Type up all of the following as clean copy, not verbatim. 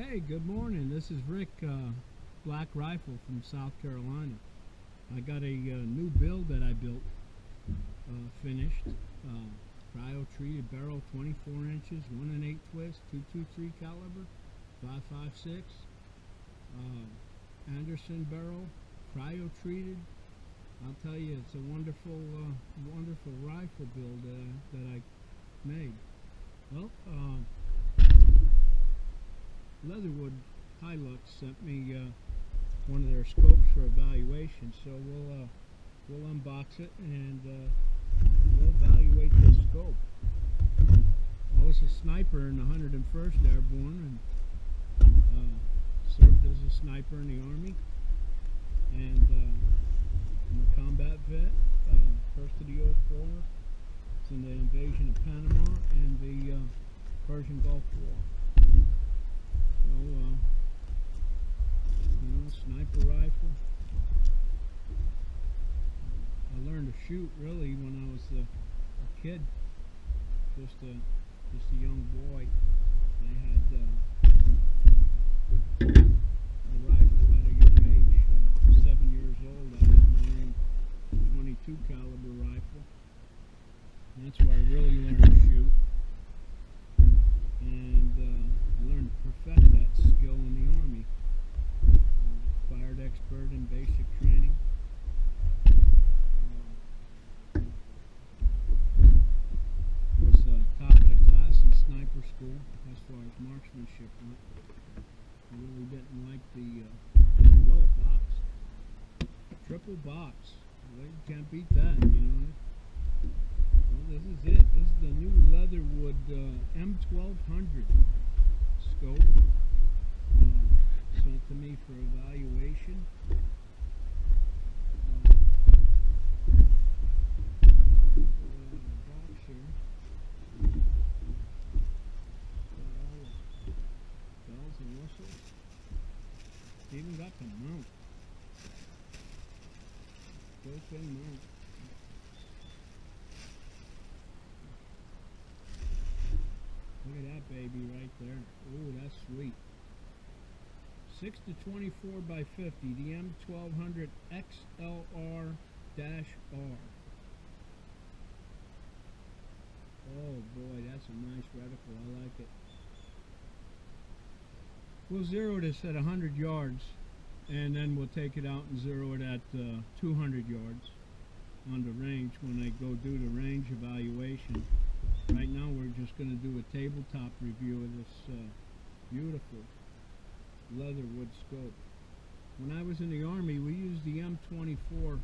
Hey, good morning. This is Rick, Black Rifle from South Carolina. I got a new build that I built, finished. Cryo-treated barrel, 24 inches, 1 1/8 twist, 223 caliber, 5.56. Anderson barrel, cryo-treated. I'll tell you, it's a wonderful, wonderful rifle build that I made. Well, Leatherwood HI-LUX sent me one of their scopes for evaluation, so we'll unbox it and we'll evaluate this scope. I was a sniper in the 101st Airborne and served as a sniper in the Army, and I'm a combat vet, first of the 04. It's in the invasion of Panama and the Persian Gulf War. Sniper rifle. I learned to shoot really when I was a kid, just a young boy. I had a rifle at a young age, 7 years old. I had my own 22 caliber rifle. And that's where I really learned to shoot. And I learned to perfect that skill in the Army. Fired expert in basic training. Was top of the class in sniper school as far as marksmanship went. I really didn't like the box. Triple box. Well, you can't beat that, you know. Well, this is it. This is the new Leatherwood M-1200 scope. Sent to me for evaluation. Box here. Got all the bells and whistles. Even got the mount. Built-in mount. Look at that baby right there. Ooh, that's sweet. 6 to 24 by 50, the M-1200 XLR-R. Oh boy, that's a nice reticle. I like it. We'll zero this at 100 yards, and then we'll take it out and zero it at 200 yards on the range when I go do the range evaluation. Right now we're just going to do a tabletop review of this beautiful Leatherwood scope. When I was in the Army, we used the M21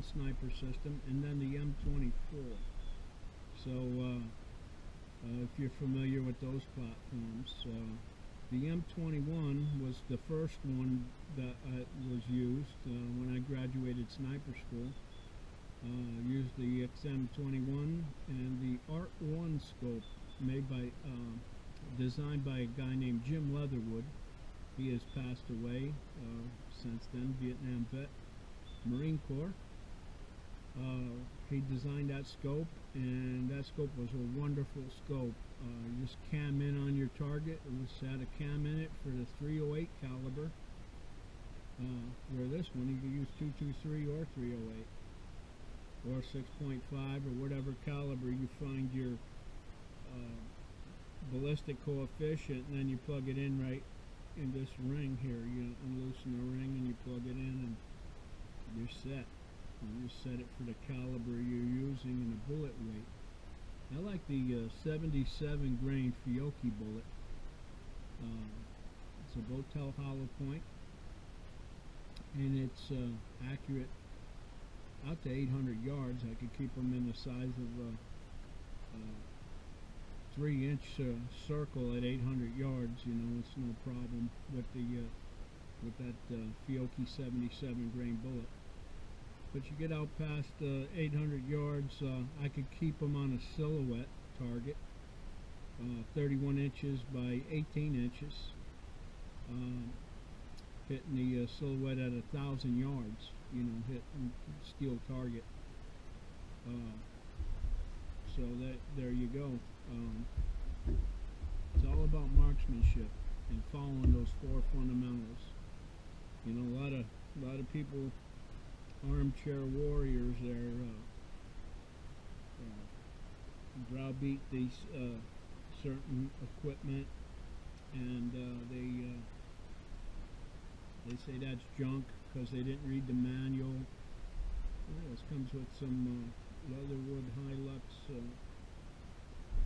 sniper system and then the M24. So if you're familiar with those platforms, the M21 was the first one that was used when I graduated sniper school. Used the XM21 and the Art 1 scope made by designed by a guy named Jim Leatherwood. He has passed away since then, Vietnam vet, Marine Corps. He designed that scope, and that scope was a wonderful scope. You just cam in on your target. It was had a cam in it for the 308 caliber. Where this one you could use 223 or 308 or 6.5 or whatever caliber you find your ballistic coefficient, and then you plug it in right in this ring here. You unloosen the ring and you plug it in and you're set. You set it for the caliber you're using and the bullet weight. I like the 77 grain Fiocchi bullet. It's a Botel hollow point, and it's accurate out to 800 yards. I could keep them in the size of a 3-inch circle at 800 yards. You know, it's no problem with the with that Fiocchi 77 grain bullet. But you get out past 800 yards, I could keep them on a silhouette target, 31 inches by 18 inches, hitting the silhouette at 1,000 yards. You know, hitting steel target. So that there you go. It's all about marksmanship. and following those 4 fundamentals. You know, a lot of people, armchair warriors, browbeat these certain equipment, and they say that's junk because they didn't read the manual. This comes with some Leatherwood HI-LUX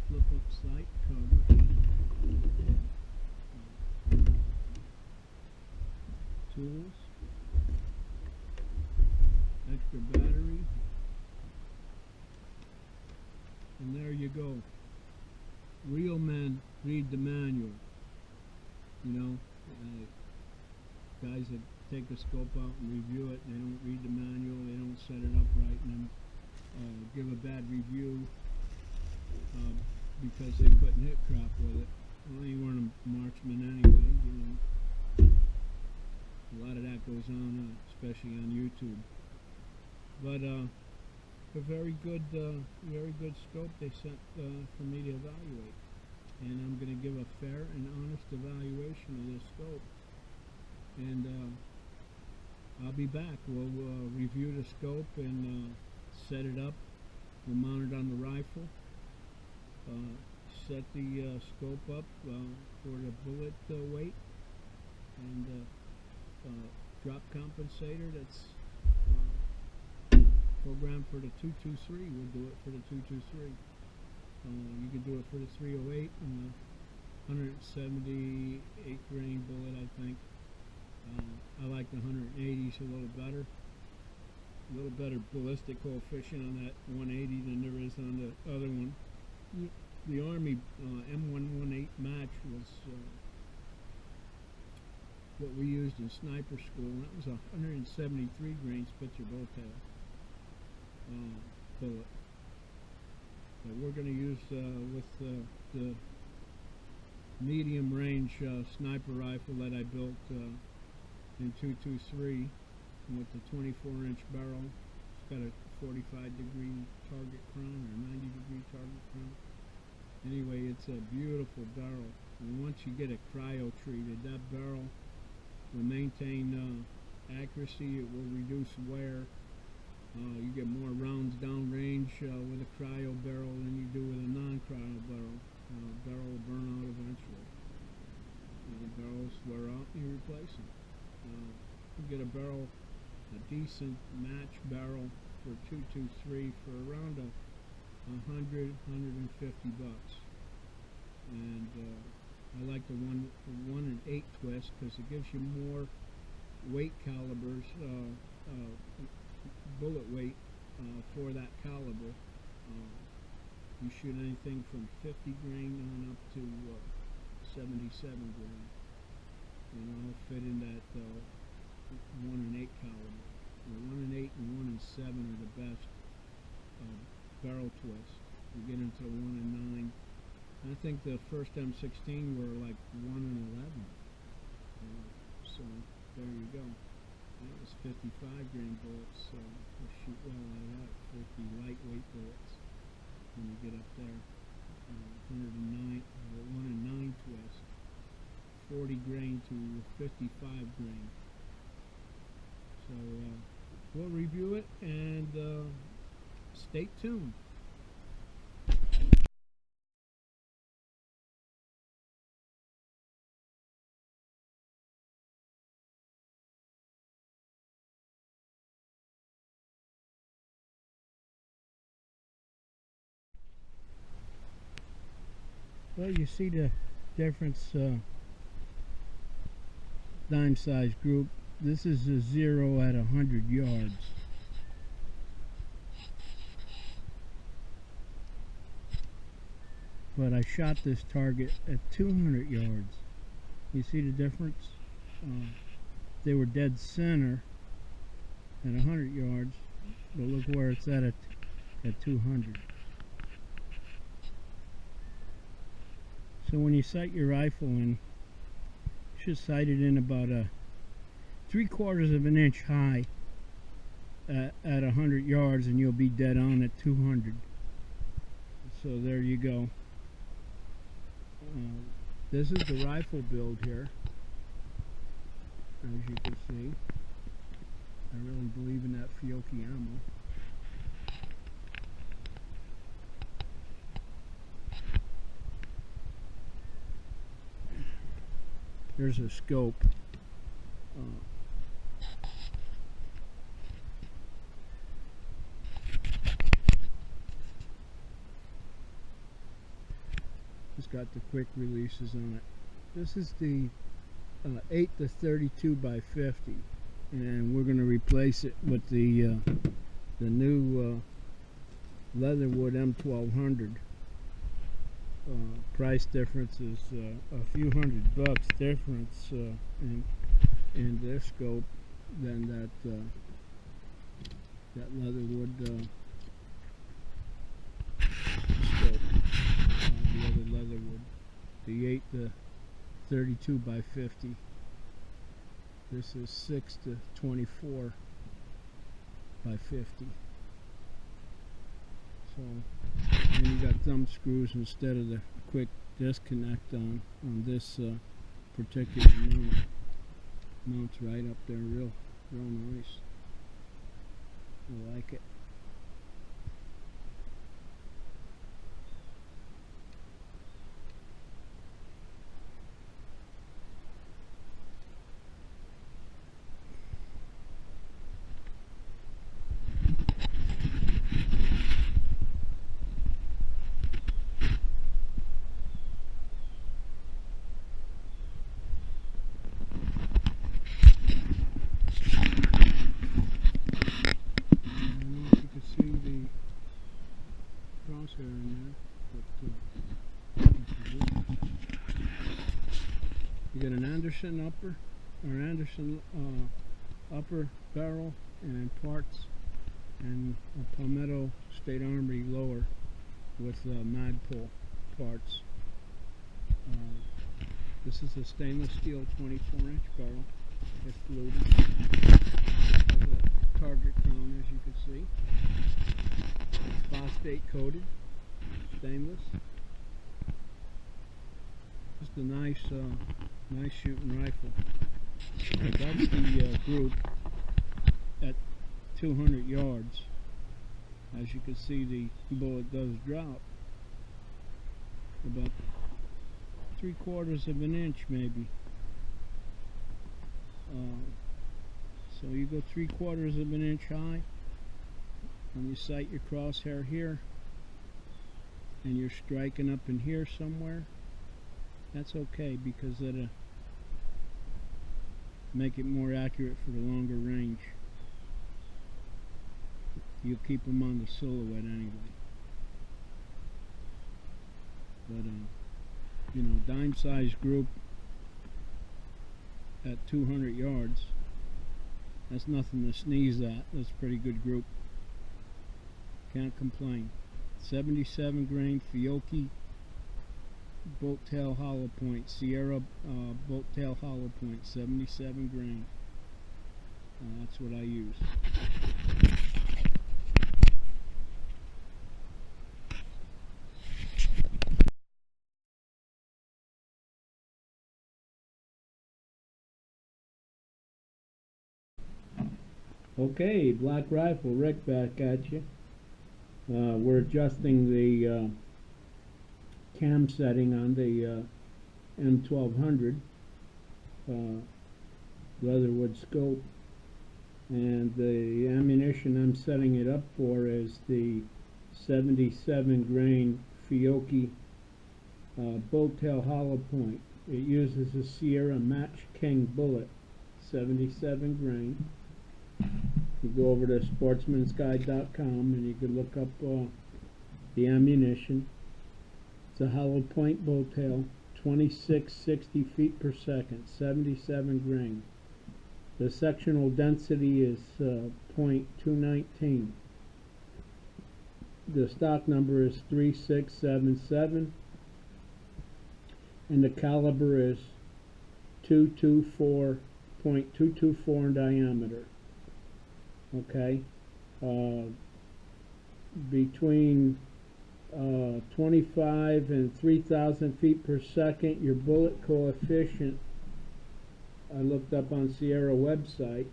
flip-up sight cover. Tools, extra battery, and there you go. Real men read the manual. You know, guys that take a scope out and review it, and they don't read the manual, they don't set it up right, and then give a bad review because they couldn't hit crap with it. Well, you weren't a marksman anyway, you know. A lot of that goes on, especially on YouTube. But a very good scope they sent for me to evaluate, and I'm going to give a fair and honest evaluation of this scope. And I'll be back. We'll review the scope and set it up. We'll mount it on the rifle. Set the scope up for the bullet weight, and drop compensator that's programmed for the 223. We'll do it for the 223. You can do it for the 308 and the 178 grain bullet, I think. I like the 180s a little better. A little better ballistic coefficient on that 180 than there is on the other one. The Army M-1200 match was what we used in sniper school, and that was a 173 grain Spitzer Bowtail bullet that we're going to use with the medium range sniper rifle that I built in 223 with the 24-inch barrel. It's got a 45-degree target crown or 90-degree target crown. Anyway, it's a beautiful barrel, and once you get it cryo treated, that barrel will maintain accuracy. It will reduce wear. You get more rounds downrange with a cryo barrel than you do with a non-cryo barrel. Barrel will burn out eventually. The barrels wear out and you replace them. You get a barrel, a decent match barrel for 223 for around $100, $150 bucks. And I like the 1 and 8 twist because it gives you more weight calibers, bullet weight for that caliber. You shoot anything from 50 grain on up to 77 grain. And I'll fit in that 1 and 8 caliber. The 1 and 8 and 1 and 7 are the best barrel twist. You get into the 1 and 9. I think the first M16 were like 1 and 11. So there you go. That was 55 grain bullets, so we'll shoot well out of that. 50 lightweight bullets when you get up there. 109, 1 and 9 twist. 40 grain to 55 grain. So we'll review it and stay tuned. Well, you see the difference, dime size group. This is a 0 at 100 yards. But I shot this target at 200 yards. You see the difference? They were dead center at 100 yards, but look where it's at 200. So when you sight your rifle in, you should sight it in about a 3/4 of an inch high at 100 yards, and you'll be dead on at 200. So there you go. This is the rifle build here, as you can see. I really believe in that Fiocchi ammo. Here's a scope. It's got the quick releases on it. This is the 8 to 32 by 50, and we're going to replace it with the new Leatherwood M-1200. Price difference is a few $100 difference in this scope than that Leatherwood scope. The other Leatherwood, the 8 to 32 by 50. This is 6 to 24 by 50. So, and you got thumb screws instead of the quick disconnect on this particular mount. Mounts right up there, real nice. I like it. In there, you got an Anderson upper or Anderson upper barrel and parts, and a Palmetto State Armory lower with Magpul parts. This is a stainless steel 24-inch barrel. It's fluted. Has a target crown, as you can see. It's phosphate coated, stainless. Just a nice shooting rifle. That's the group at 200 yards. As you can see, the bullet does drop about 3/4 of an inch, maybe. So you go 3/4 of an inch high, and you sight your crosshair here, and you're striking up in here somewhere. That's okay, because it'll make it more accurate for the longer range. You'll keep them on the silhouette anyway. But you know, dime size group at 200 yards, that's nothing to sneeze at. That's a pretty good group. Can't complain. 77 grain Fiocchi bolt tail hollow point, Sierra bolt tail hollow point, 77 grain. That's what I use. Okay, Black Rifle, Rick back at you. We're adjusting the cam setting on the M-1200 Leatherwood scope, and the ammunition I'm setting it up for is the 77 grain Fiocchi bolt tail hollow point. It uses a Sierra Match King bullet, 77 grain. You go over to sportsmansguide.com and you can look up the ammunition. It's a hollow point bolt tail, 2660 feet per second, 77 grain. The sectional density is .219. The stock number is 3677, and the caliber is .224 in diameter. Okay, between 25 and 3,000 feet per second. Your bullet coefficient, I looked up on Sierra website,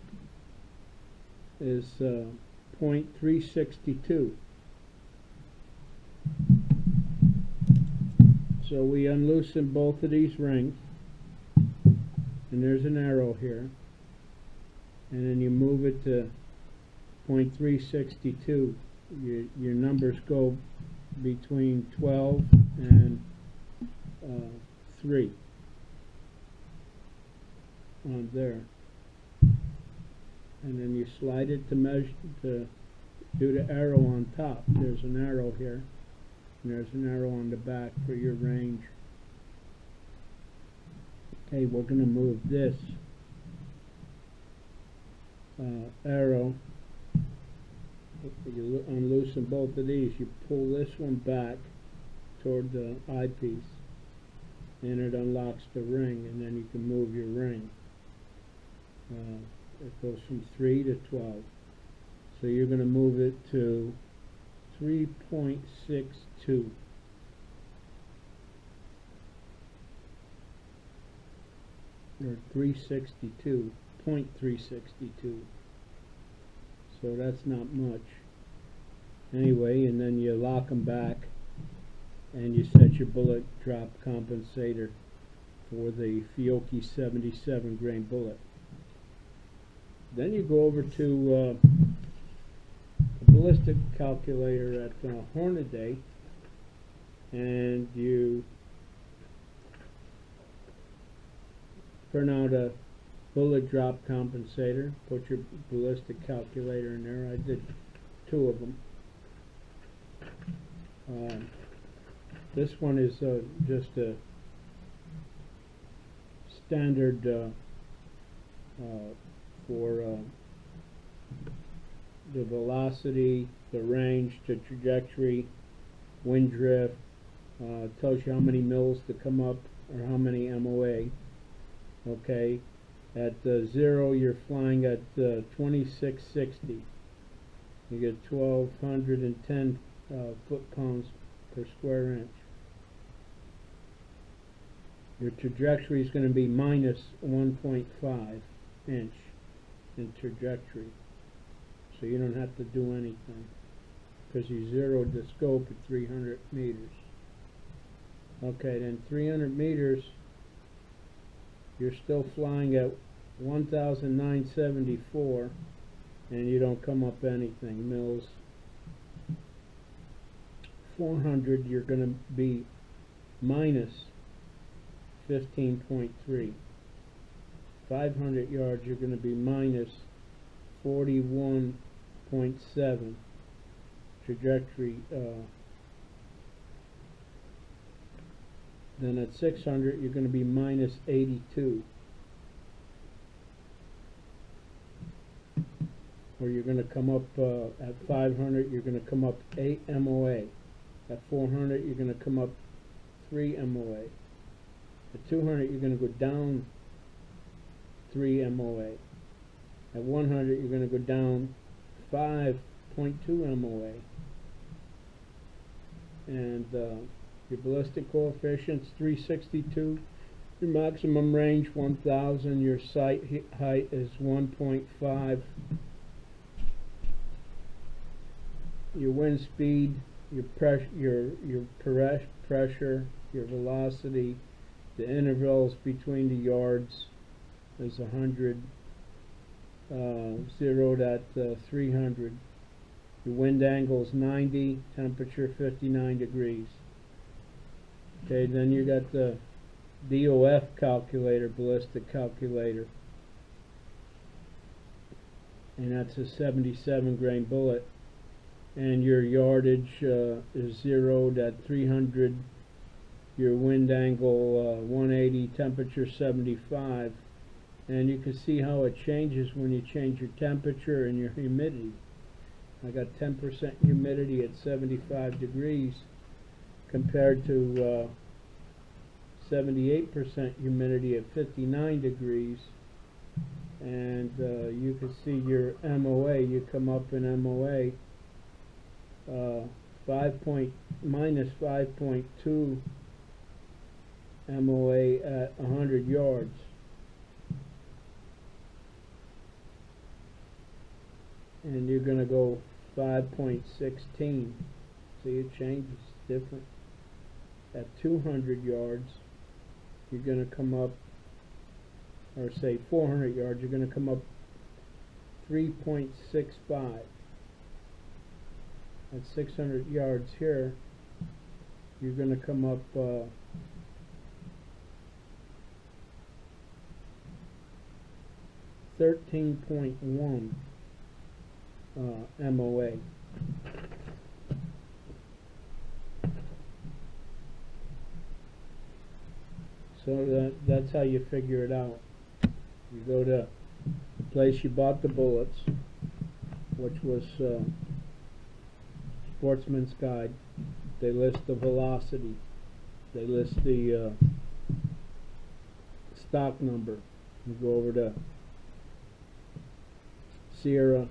is 0.362. So we unloosen both of these rings, and there's an arrow here, and then you move it to 0.362. Your numbers go between 12 and 3 on there, and then you slide it to measure, to do the arrow on top. There's an arrow here, and there's an arrow on the back for your range. Okay, we're going to move this arrow. You unloosen both of these, you pull this one back toward the eyepiece, and it unlocks the ring, and then you can move your ring. It goes from 3 to 12. So you're going to move it to 3.62. Or 0.362. So that's not much. Anyway, and then you lock them back, and you set your bullet drop compensator for the Fiocchi 77 grain bullet. Then you go over to the ballistic calculator at Hornaday, and you print out a bullet drop compensator, put your ballistic calculator in there. I did 2 of them. This one is just a standard for the velocity, the range, the trajectory, wind drift. Tells you how many mils to come up or how many MOA. Okay, at 0 you're flying at 2660. You get 1,210 foot-pounds per square inch. Your trajectory is going to be minus 1.5 inch in trajectory. So you don't have to do anything, because you zeroed the scope at 300 meters. Okay, then 300 meters, you're still flying at 1,974, and you don't come up anything. Mils. 400, you're going to be minus 15.3. 500 yards, you're going to be minus 41.7 trajectory. Then at 600, you're going to be minus 82. Or you're going to come up at 500, you're going to come up 8 MOA. At 400, you're going to come up 3 MOA. At 200, you're going to go down 3 MOA. At 100, you're going to go down 5.2 MOA. And your ballistic coefficient's 362. Your maximum range 1,000. Your sight height is 1.5. Your wind speed, your pressure, your velocity, the intervals between the yards is 100, zeroed at 300. Your wind angle is 90, temperature 59 degrees. Okay, then you got the DOF calculator, ballistic calculator, and that's a 77 grain bullet. And your yardage is zeroed at 300, your wind angle 180, temperature 75, and you can see how it changes when you change your temperature and your humidity. I got 10% humidity at 75 degrees compared to 78% humidity at 59 degrees, and you can see your MOA. You come up in MOA minus 5.2 MOA at 100 yards. And you're going to go 5.16. See, it changes, different. At 200 yards, you're going to come up, or say 400 yards, you're going to come up 3.65. At 600 yards here, you're going to come up 13.1 MOA. So that's how you figure it out. You go to the place you bought the bullets, which was Sportsman's Guide. They list the velocity. They list the stock number. You go over to Sierra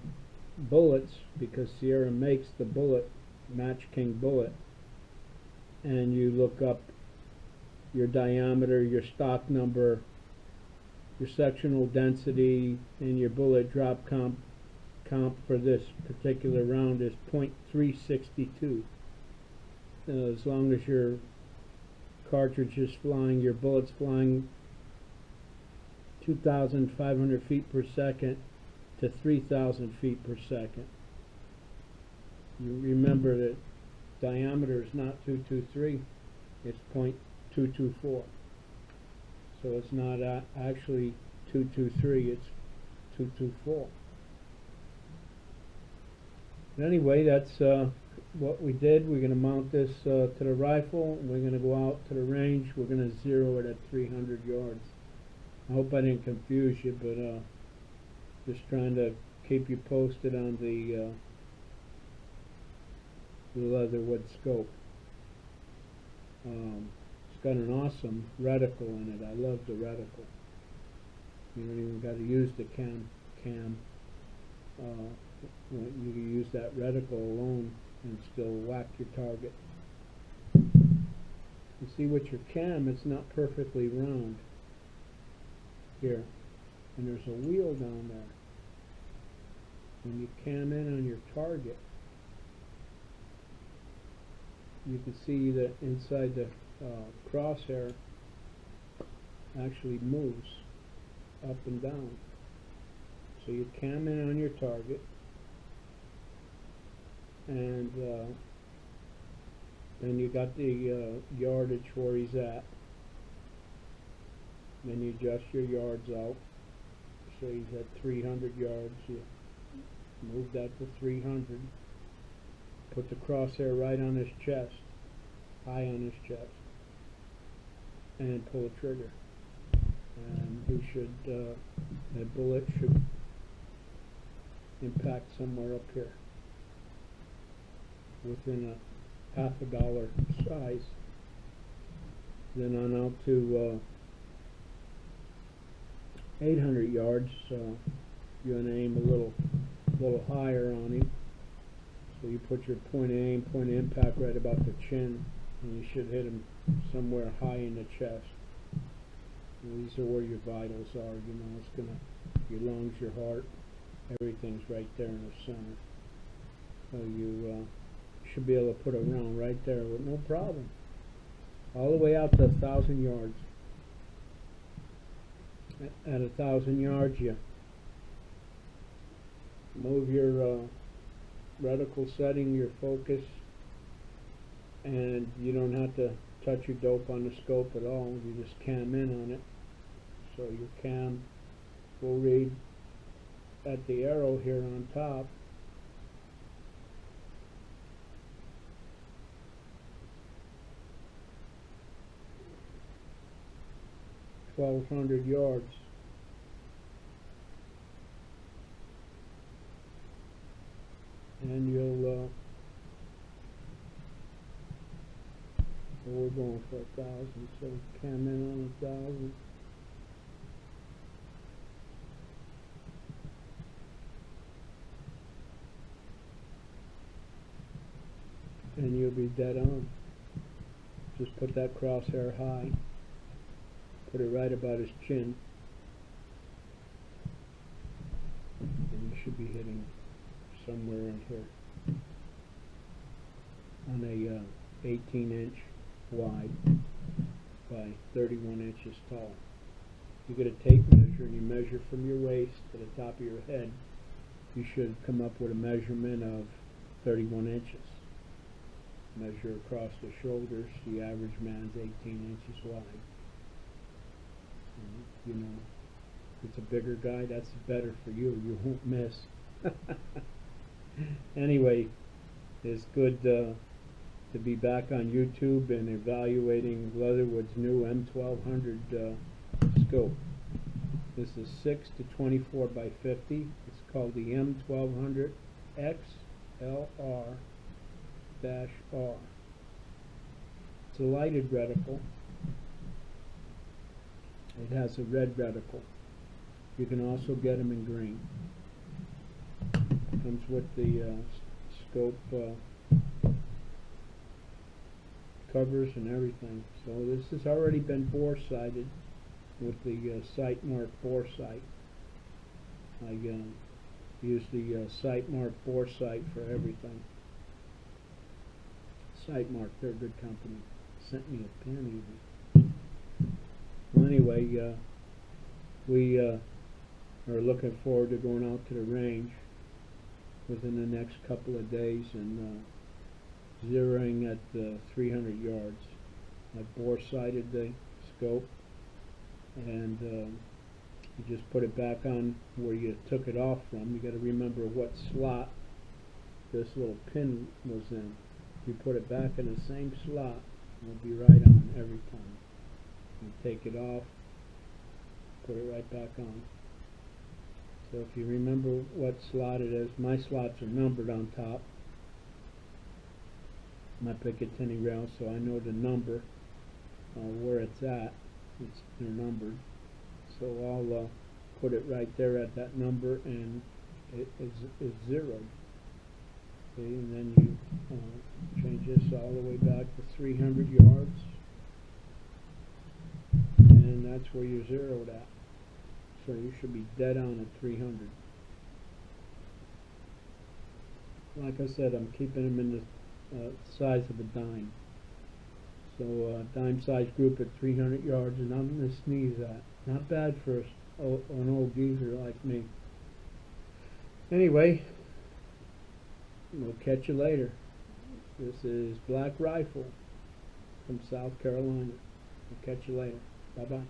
Bullets, because Sierra makes the bullet, Match King bullet, and you look up your diameter, your stock number, your sectional density, and your bullet drop comp for this particular round is .362. As long as your cartridge is flying, your bullet's flying 2,500 feet per second to 3,000 feet per second. You remember that diameter is not 223, it's .224. So it's not actually 223, it's 224. But anyway, that's what we did. We're going to mount this to the rifle, and we're going to go out to the range. We're going to zero it at 300 yards. I hope I didn't confuse you, but just trying to keep you posted on the Leatherwood scope. It's got an awesome reticle in it. I love the reticle. You don't even got to use the cam. You can use that reticle alone and still whack your target. You see, with your cam, it's not perfectly round here, and there's a wheel down there. When you cam in on your target, you can see that inside the crosshair actually moves up and down. So you cam in on your target, and then you got the yardage where he's at. Then you adjust your yards out. So he's at 300 yards. You move that to 300. Put the crosshair right on his chest, high on his chest, and pull the trigger. And he should, that bullet should impact somewhere up here, within a $50 size. Then on out to 800 yards. You want to aim a little higher on him. So you put your point of aim, point of impact right about the chin, and you should hit him somewhere high in the chest. And these are where your vitals are. You know, it's gonna, your lungs, your heart, everything's right there in the center. So you should be able to put a round right there with no problem, all the way out to 1,000 yards. At 1,000 yards, you move your reticle setting, your focus, and you don't have to touch your dope on the scope at all. You just cam in on it. So your cam will read at the arrow here on top. $1,200 yards. And you'll we're going for 1,000, so cam in on 1,000. and you'll be dead on. Just put that crosshair high, put it right about his chin, and you should be hitting somewhere in here on a 18-inch wide by 31 inches tall. You get a tape measure and you measure from your waist to the top of your head. You should come up with a measurement of 31 inches. Measure across the shoulders. The average man's 18 inches wide. You know, if it's a bigger guy, that's better for you. You won't miss. Anyway, it's good to be back on YouTube and evaluating Leatherwood's new M-1200 scope. This is 6 to 24 by 50. It's called the M-1200 XLR-R. It's a lighted reticle. It has a red reticle. You can also get them in green. Comes with the scope covers and everything. So this has already been bore sighted with the sight mark bore sight. I use the sight mark bore sight for everything. Sight mark, they're a good company. Sent me a pen even. Well, anyway, we are looking forward to going out to the range within the next couple of days and zeroing at 300 yards. I bore sighted the scope, and you just put it back on where you took it off from. You got to remember what slot this little pin was in. You put it back in the same slot, it'll be right on every time. You take it off, put it right back on. So if you remember what slot it is, my slots are numbered on top. My Picatinny rail, so I know the number where it's at. They're numbered. So I'll put it right there at that number, and it is zeroed. Okay, and then you change this all the way back to 300 yards, and that's where you're zeroed at. So you should be dead on at 300. Like I said, I'm keeping them in the size of a dime. So dime size group at 300 yards, and I'm going to sneeze at. Not bad for an old geezer like me. Anyway, we'll catch you later. This is Black Rifle from South Carolina. We'll catch you later. Bye-bye.